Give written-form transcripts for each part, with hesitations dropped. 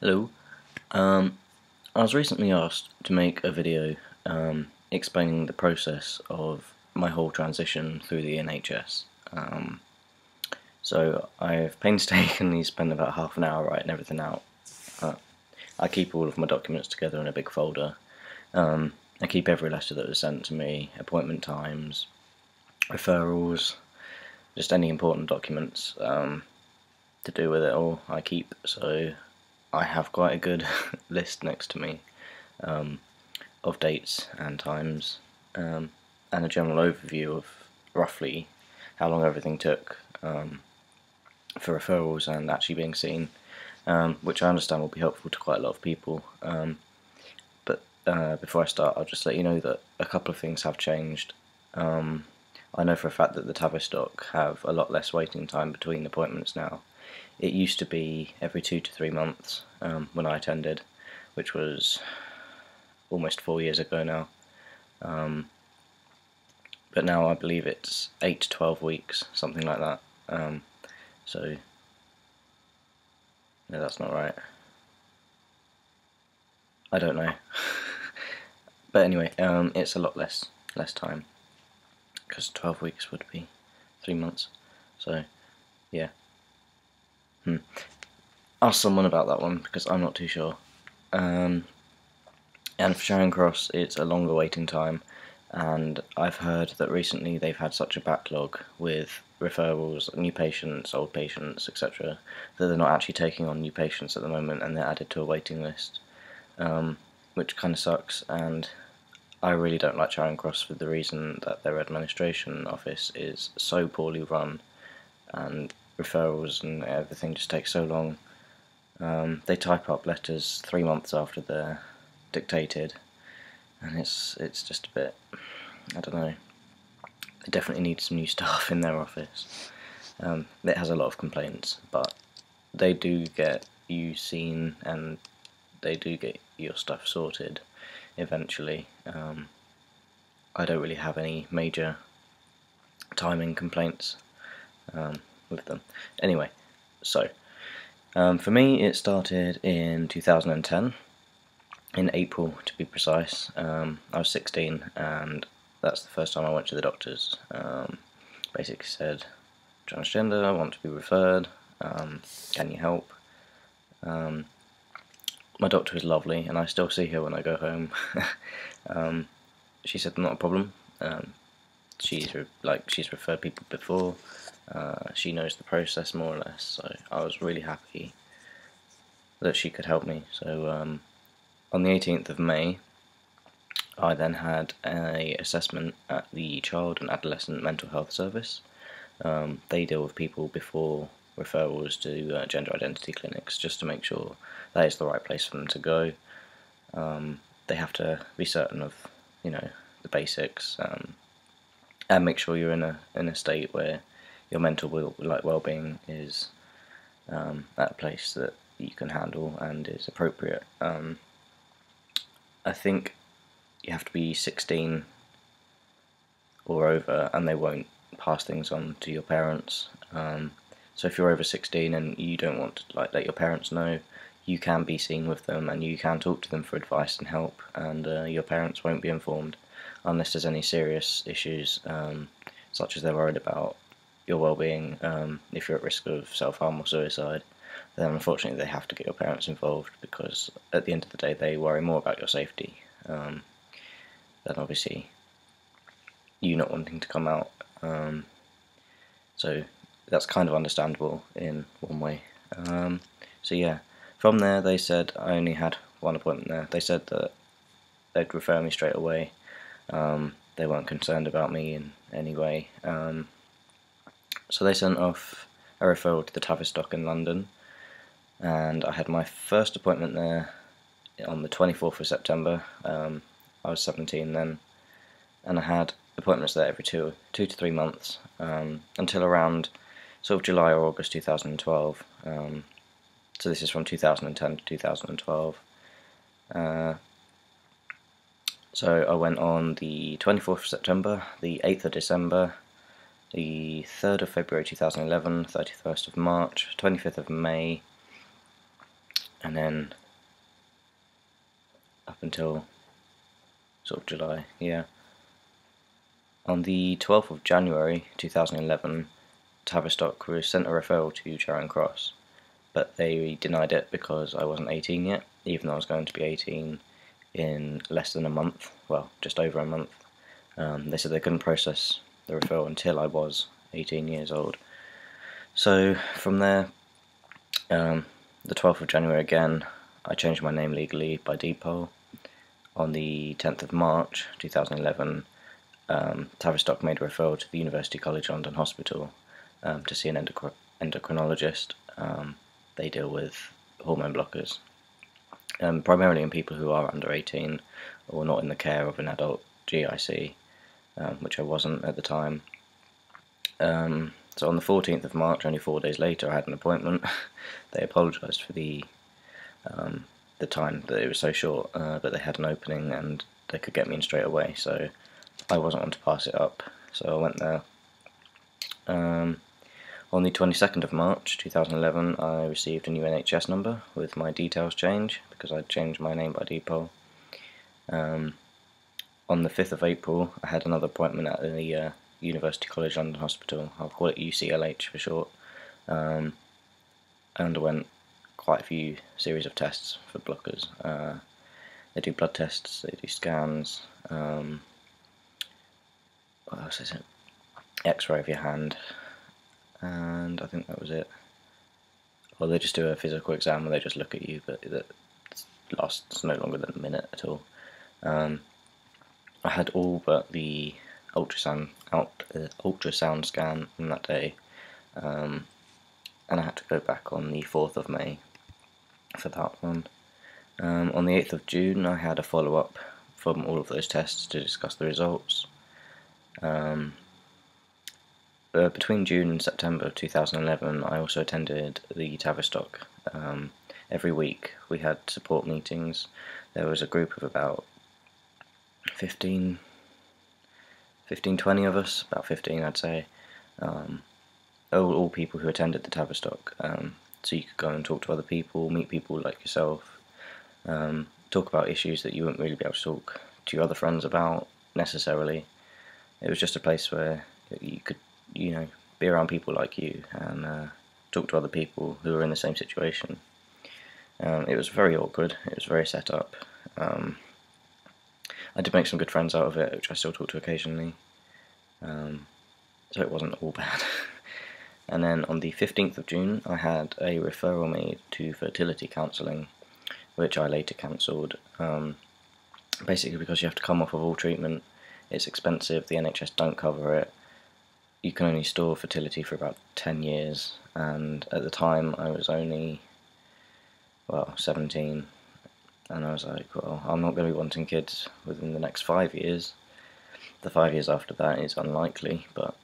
Hello. I was recently asked to make a video explaining the process of my whole transition through the NHS. So I've painstakingly spent about half an hour writing everything out. I keep all of my documents together in a big folder. I keep every letter that was sent to me, appointment times, referrals, just any important documents to do with it all I keep. So I have quite a good list next to me of dates and times, and a general overview of roughly how long everything took for referrals and actually being seen, which I understand will be helpful to quite a lot of people. But before I start, I'll just let you know that a couple of things have changed. I know for a fact that the Tavistock have a lot less waiting time between appointments now. It used to be every 2 to 3 months when I attended, which was almost 4 years ago now. But now I believe it's 8 to 12 weeks, something like that. So, no, that's not right. I don't know. But anyway, it's a lot less time, because 12 weeks would be 3 months. So, yeah. Ask someone about that one, because I'm not too sure. And for Charing Cross, it's a longer waiting time, and I've heard that recently they've had such a backlog with referrals, new patients, old patients, etc., that they're not actually taking on new patients at the moment, and they're added to a waiting list, which kind of sucks. And I really don't like Charing Cross for the reason that their administration office is so poorly run, and referrals and everything just takes so long. They type up letters 3 months after they're dictated, and it's just a bit, I don't know. They definitely need some new staff in their office. It has a lot of complaints, but they do get you seen and they do get your stuff sorted eventually. I don't really have any major timing complaints with them. Anyway, so for me it started in 2010, in April to be precise. I was 16 and that's the first time I went to the doctors. Basically said, transgender, I want to be referred, can you help? My doctor is lovely and I still see her when I go home. She said not a problem. She's referred people before. She knows the process more or less, so I was really happy that she could help me. So on the 18th of May, I then had an assessment at the Child and Adolescent Mental Health Service. They deal with people before referrals to gender identity clinics, just to make sure that is the right place for them to go. They have to be certain of, the basics, and make sure you're in a state where your mental well-being is at a place that you can handle and is appropriate. I think you have to be 16 or over, and they won't pass things on to your parents. So if you're over 16 and you don't want to let your parents know, you can be seen with them and you can talk to them for advice and help, and your parents won't be informed unless there's any serious issues, such as they're worried about your well-being. If you're at risk of self-harm or suicide, then unfortunately they have to get your parents involved, because at the end of the day they worry more about your safety than obviously you not wanting to come out. So that's kind of understandable in one way. So yeah, from there they said I only had one appointment there. They said that they'd refer me straight away. They weren't concerned about me in any way. So they sent off a referral to the Tavistock in London, and I had my first appointment there on the 24th of September. I was 17 then, and I had appointments there every 2 to 3 months, until around sort of July or August 2012. So this is from 2010 to 2012. So I went on the 24th of September, the 8th of December, the 3rd of February 2011, 31st of March, 25th of May, and and then up until sort of July, yeah. On the 12th of January 2011, Tavistock was sent a referral to Charing Cross, but they denied it because I wasn't 18 yet, even though I was going to be 18 in less than a month, well, just over a month. They said they couldn't process the referral until I was 18 years old. So from there, the 12th of January again, I changed my name legally by deed poll. On the 10th of March 2011, Tavistock made a referral to the University College London Hospital to see an endocrinologist. They deal with hormone blockers, primarily in people who are under 18 or not in the care of an adult GIC, which I wasn't at the time. So on the 14th of March, only 4 days later, I had an appointment. They apologised for the time that it was so short, but they had an opening and they could get me in straight away, so I wasn't one to pass it up, so I went there. On the 22nd of March 2011, I received a new NHS number with my details changed because I'd changed my name by deed poll. On the 5th of April, I had another appointment at the University College London Hospital. I'll call it UCLH for short. I underwent quite a few series of tests for blockers. They do blood tests, they do scans, what else is it? X-ray of your hand, and I think that was it. Well, they just do a physical exam where they just look at you, but it lasts no longer than a minute at all. I had all but the ultrasound scan on that day, and I had to go back on the 4th of May for that one. On the 8th of June, I had a follow-up from all of those tests to discuss the results. Between June and September of 2011, I also attended the Tavistock. Every week we had support meetings. There was a group of about 15, 20 of us, about 15 I'd say, all people who attended the Tavistock. So you could go and talk to other people, meet people like yourself, talk about issues that you wouldn't really be able to talk to your other friends about necessarily. It was just a place where you could, be around people like you and talk to other people who were in the same situation. It was very awkward, it was very set up. I did make some good friends out of it, which I still talk to occasionally, so it wasn't all bad. And then on the 15th of June, I had a referral made to fertility counselling, which I later cancelled, basically because you have to come off of all treatment. It's expensive, the NHS don't cover it. You can only store fertility for about 10 years, and at the time I was only, 17, and I was like, well, I'm not going to be wanting kids within the next 5 years. The 5 years after that is unlikely, but,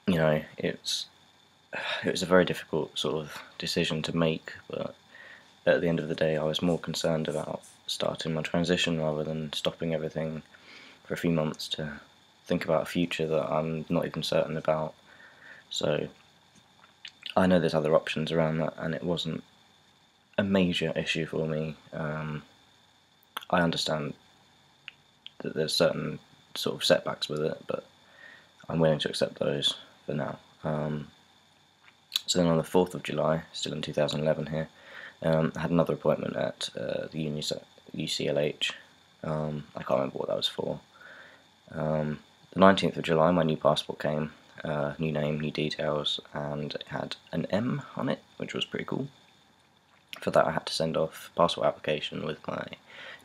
it was a very difficult sort of decision to make, but at the end of the day I was more concerned about starting my transition rather than stopping everything for a few months to think about a future that I'm not even certain about. So I know there's other options around that, and it wasn't a major issue for me. I understand that there's certain sort of setbacks with it, but I'm willing to accept those for now. So then on the 4th of July, still in 2011 here, I had another appointment at the UCLH. I can't remember what that was for. The 19th of July, my new passport came, new name, new details, and it had an M on it, which was pretty cool. For that I had to send off a passport application with my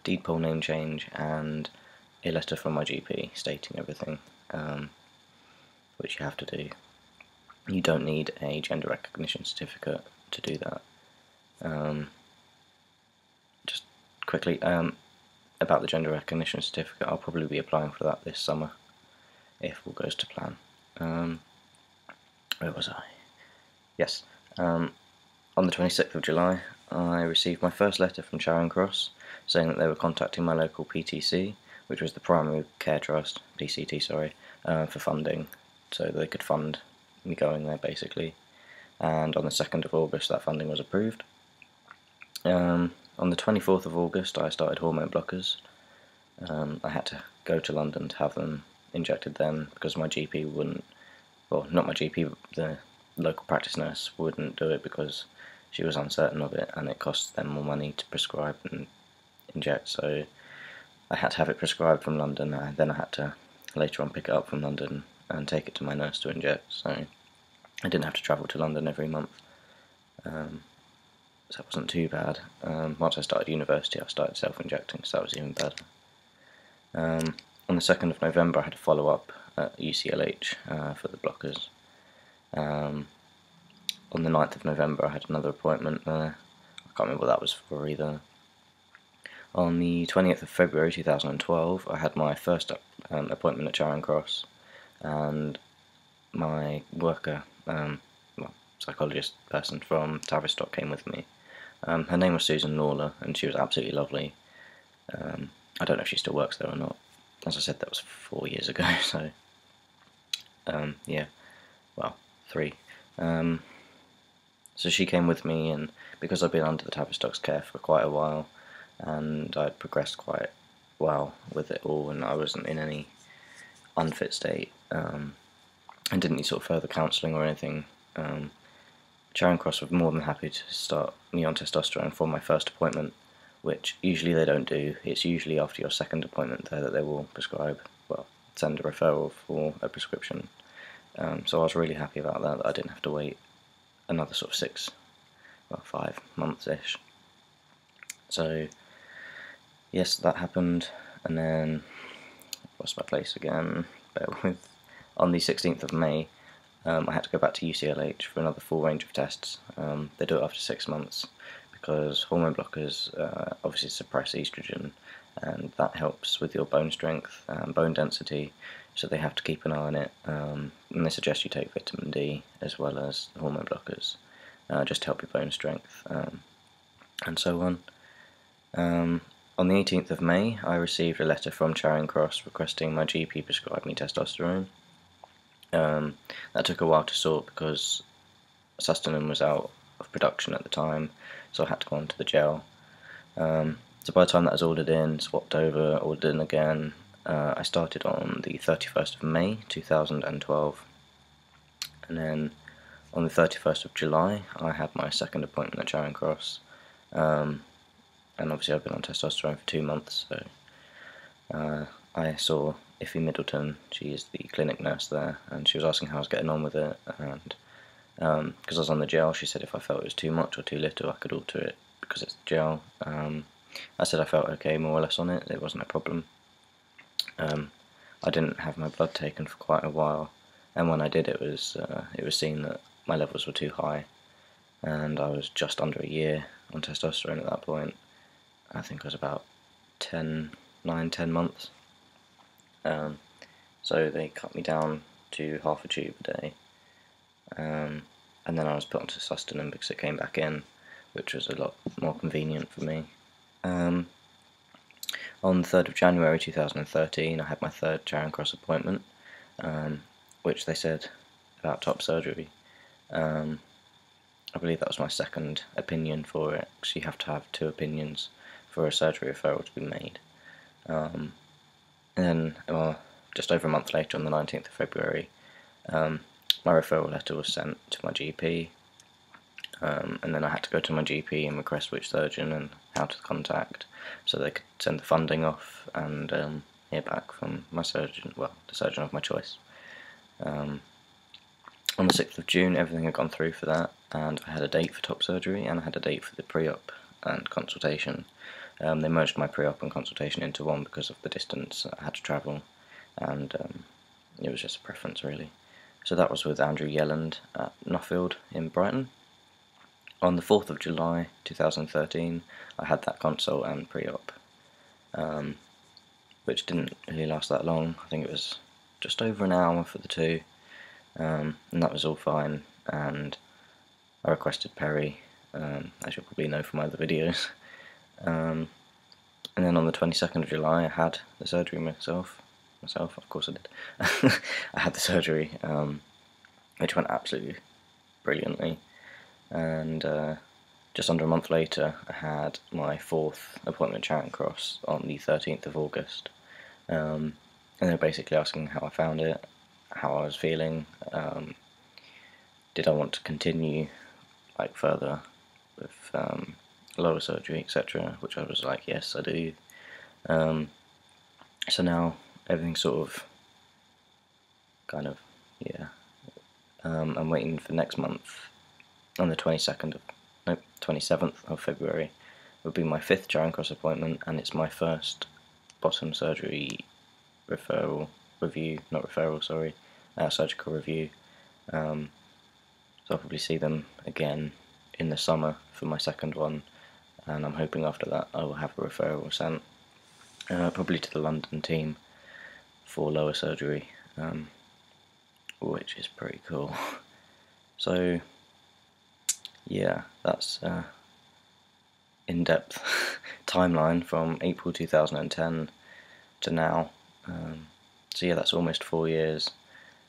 deed poll name change and a letter from my GP stating everything, which you have to do. You don't need a gender recognition certificate to do that. Just quickly, about the gender recognition certificate, I'll probably be applying for that this summer, if all goes to plan. Where was I? Yes. On the 26th of July, I received my first letter from Charing Cross saying that they were contacting my local PTC, which was the Primary Care Trust, PCT, sorry, for funding, so they could fund me going there basically. And on the 2nd of August that funding was approved. On the 24th of August I started hormone blockers. I had to go to London to have them injected then because my GP wouldn't, well, not my GP, the local practice nurse wouldn't do it because she was uncertain of it and it costs them more money to prescribe and inject, so I had to have it prescribed from London, and then I had to later on pick it up from London and take it to my nurse to inject, so I didn't have to travel to London every month. So that wasn't too bad. Once I started university I started self-injecting, so that was even better. On the 2nd of November I had a follow-up at UCLH for the blockers. On the 9th of November I had another appointment there. I can't remember what that was for either. On the 20th of February 2012 I had my first appointment at Charing Cross, and my worker, psychologist person from Tavistock came with me. Her name was Susan Lawler and she was absolutely lovely. I don't know if she still works there or not. As I said, that was 4 years ago, so yeah, well, 3. So she came with me, and because I'd been under the Tavistock's care for quite a while and I'd progressed quite well with it all and I wasn't in any unfit state and didn't need sort of further counselling or anything, Charing Cross were more than happy to start me on testosterone for my first appointment, which usually they don't do. It's usually after your second appointment there that they will prescribe, well, send a referral for a prescription. So I was really happy about that I didn't have to wait another sort of 5 months-ish. So yes, that happened, and then lost my place again. Bear with. On the 16th of May, I had to go back to UCLH for another full range of tests. They do it after 6 months because hormone blockers obviously suppress estrogen, and that helps with your bone strength and bone density, so they have to keep an eye on it, and they suggest you take vitamin D as well as hormone blockers just to help your bone strength and so on. On the 18th of May I received a letter from Charing Cross requesting my GP prescribe me testosterone. That took a while to sort because Sustanon was out of production at the time, so I had to go onto the gel. So by the time that was ordered in, swapped over, ordered in again, I started on the 31st of May 2012, and then on the 31st of July I had my second appointment at Charing Cross, and obviously I've been on testosterone for 2 months, so I saw Iffy Middleton. She is the clinic nurse there, and she was asking how I was getting on with it, and because I was on the gel, she said if I felt it was too much or too little I could alter it because it's gel. I said I felt okay more or less on it, it wasn't a problem. I didn't have my blood taken for quite a while, and when I did it was seen that my levels were too high, and I was just under a year on testosterone at that point. I think I was about 10 months. So they cut me down to half a tube a day, and then I was put onto Sustanon because it came back in, which was a lot more convenient for me. On the 3rd of January 2013 I had my third Charing Cross appointment, which they said about top surgery. I believe that was my second opinion for it, because you have to have 2 opinions for a surgery referral to be made. And then, just over a month later, on the 19th of February, my referral letter was sent to my GP, and then I had to go to my GP and request which surgeon and how to contact, so they could send the funding off and hear back from my surgeon, well, the surgeon of my choice. On the 6th of June everything had gone through for that, and I had a date for top surgery and I had a date for the pre-op and consultation. They merged my pre-op and consultation into one because of the distance I had to travel, and it was just a preference really. So that was with Andrew Yelland at Nuffield in Brighton. On the 4th of July 2013 I had that consult and pre-op, which didn't really last that long. I think it was just over an hour for the two, and that was all fine, and I requested Perry, as you'll probably know from my other videos. And then on the 22nd of July I had the surgery myself, of course I did. I had the surgery, which went absolutely brilliantly, and just under a month later, I had my 4th appointment at Charing Cross on the 13th of August. And they were basically asking how I found it, how I was feeling, did I want to continue like further with lower surgery, etc., which I was like, yes, I do. So now everything's sort of kind of, yeah. I'm waiting for next month on the 27th of February would be my 5th Charing Cross appointment, and it's my first bottom surgery surgical review. So I'll probably see them again in the summer for my second one, and I'm hoping after that I will have a referral sent, probably to the London team for lower surgery, which is pretty cool. So yeah, that's in-depth timeline from April 2010 to now. So yeah, that's almost 4 years,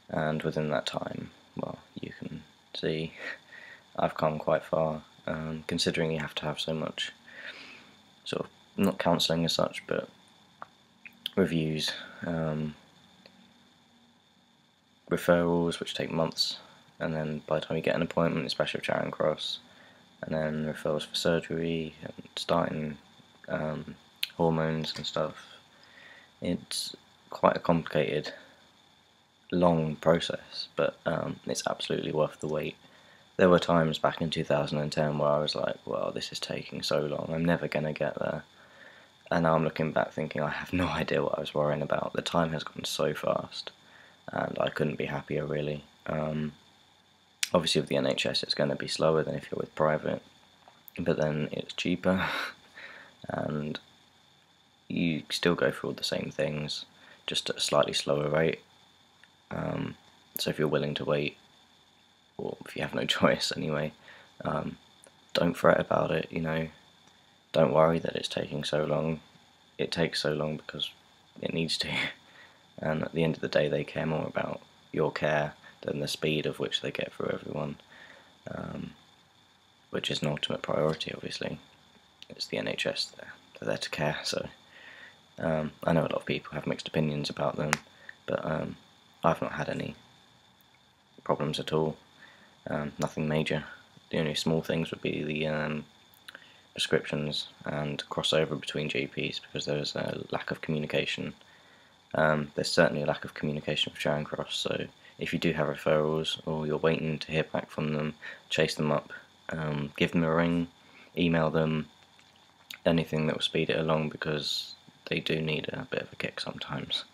and within that time, well, you can see I've come quite far, considering you have to have so much sort of, not counselling as such, but reviews, referrals, which take months, and then by the time you get an appointment, especially with Charing Cross, and then referrals for surgery and starting hormones and stuff. It's quite a complicated, long process, but it's absolutely worth the wait. There were times back in 2010 where I was like, well, this is taking so long, I'm never going to get there. And now I'm looking back thinking I have no idea what I was worrying about. The time has gone so fast, and I couldn't be happier, really. Obviously with the NHS it's going to be slower than if you're with private, but then it's cheaper, and you still go through all the same things, just at a slightly slower rate. So if you're willing to wait, or if you have no choice anyway, don't fret about it, you know. Don't worry that it's taking so long. It takes so long because it needs to, and at the end of the day they care more about your care than the speed of which they get through everyone, which is an ultimate priority, obviously. It's the NHS, they're there to care, so I know a lot of people have mixed opinions about them, but I've not had any problems at all, nothing major. The only small things would be the prescriptions and crossover between GPs, because there's a lack of communication. There's certainly a lack of communication with Charing Cross, so if you do have referrals or you're waiting to hear back from them, chase them up, give them a ring, email them, anything that will speed it along, because they do need a bit of a kick sometimes.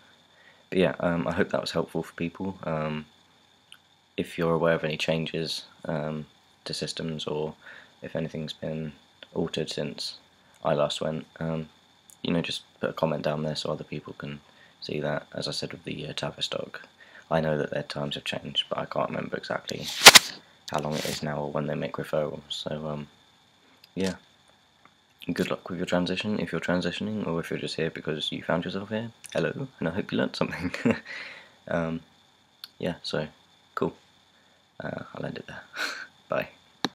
But yeah, I hope that was helpful for people. If you're aware of any changes to systems, or if anything's been altered since I last went, you know, just put a comment down there so other people can see that. As I said with the Tavistock, I know that their times have changed, but I can't remember exactly how long it is now or when they make referrals. So yeah, good luck with your transition if you're transitioning, or if you're just here because you found yourself here. Hello, and I hope you learnt something. Yeah, so cool. I'll end it there. Bye.